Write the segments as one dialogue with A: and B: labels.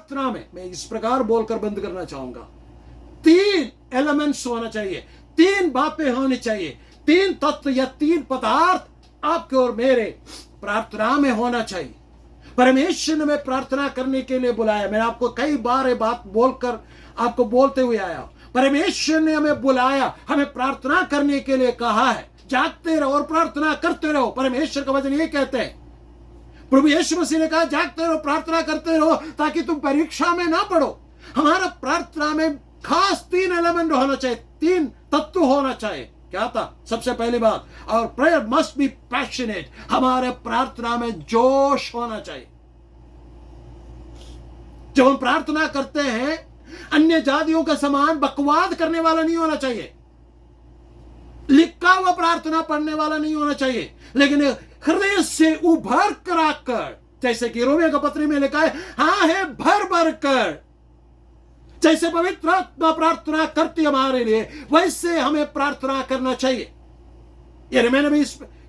A: प्रार्थना में मैं इस प्रकार बोलकर बंद करना चाहूंगा, 3 एलिमेंट्स होना चाहिए, 3 बातें होनी चाहिए, 3 तत्व या 3 पदार्थ आपके और मेरे प्रार्थना में होना चाहिए। परमेश्वर ने हमें प्रार्थना करने के लिए बुलाया। मैंने आपको कई बार ये बात बोलकर आपको बोलते हुए आया, परमेश्वर ने हमें बुलाया, हमें प्रार्थना करने के लिए कहा है। जागते रहो और प्रार्थना करते रहो। परमेश्वर का वचन ये कहते हैं, प्रभु यीशु मसीह ने कहा जागते रहो, प्रार्थना करते रहो ताकि तुम परीक्षा में ना पड़ो। हमारा प्रार्थना में खास 3 एलिमेंट होना चाहिए, 3 तत्व होना चाहिए। क्या था? सबसे पहली बात, और प्रेयर मस्ट बी पैशनेट। हमारे प्रार्थना में जोश होना चाहिए। जब हम प्रार्थना करते हैं, अन्य जातियों का समान बकवाद करने वाला नहीं होना चाहिए, लिखा हुआ प्रार्थना पढ़ने वाला नहीं होना चाहिए, लेकिन हृदय से उभर कर आकर, जैसे कि रोमियो का पत्री में लिखा है, हाँ है भर भर कर, जैसे पवित्र आत्मा प्रार्थना करती हमारे लिए, वैसे हमें प्रार्थना करना चाहिए। यिर्मयाह नबी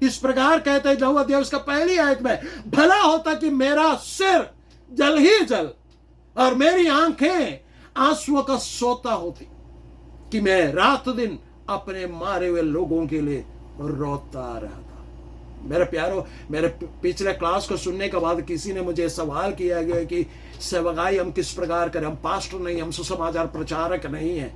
A: इस प्रकार कहते हैं 9 अध्याय उसका पहली आयत में, भला होता कि मेरा सिर जल ही जल और मेरी आंखें आंसुओं का सोता होती, कि मैं रात दिन अपने मारे हुए लोगों के लिए रोता रहता। मेरे प्यारो, मेरे पिछले क्लास को सुनने के बाद किसी ने मुझे सवाल किया गया कि सेवकाई हम किस प्रकार करें। हम पास्टर नहीं, हम सुसमाचार प्रचारक नहीं है,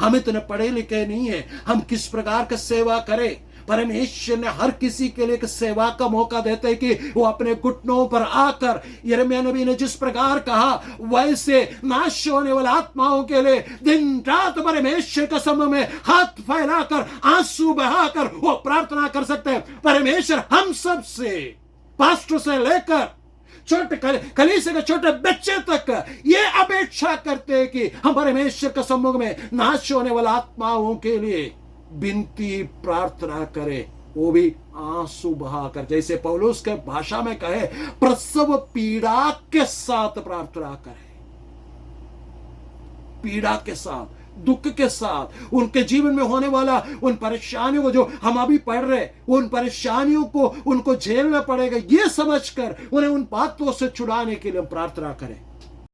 A: हम इतने पढ़े लिखे नहीं है, हम किस प्रकार का सेवा करें। परमेश्वर ने हर किसी के लिए एक सेवा का मौका देते हैं कि वो अपने घुटनों पर आकर, यिर्मयाह नबी ने जिस प्रकार कहा, वैसे नाश होने वाले आत्माओं के लिए दिन रात परमेश्वर के सम्मुख में हाथ फैलाकर, आंसू बहाकर वो प्रार्थना कर सकते हैं। परमेश्वर हम सब से, पास्टर से लेकर छोटे कलीसिया के छोटे बच्चे तक ये अपेक्षा करते हैं कि हम परमेश्वर के सम्मुख में नाश होने वाले आत्माओं के लिए विनती प्रार्थना करे, वो भी आंसू बहाकर, जैसे पौलुस के भाषा में कहे, प्रसव पीड़ा के साथ प्रार्थना करे। पीड़ा के साथ, दुख के साथ, उनके जीवन में होने वाला उन परेशानियों को जो हम अभी पढ़ रहे, उन परेशानियों को उनको झेलना पड़ेगा, ये समझकर उन्हें उन बातों से छुड़ाने के लिए हम प्रार्थना करें।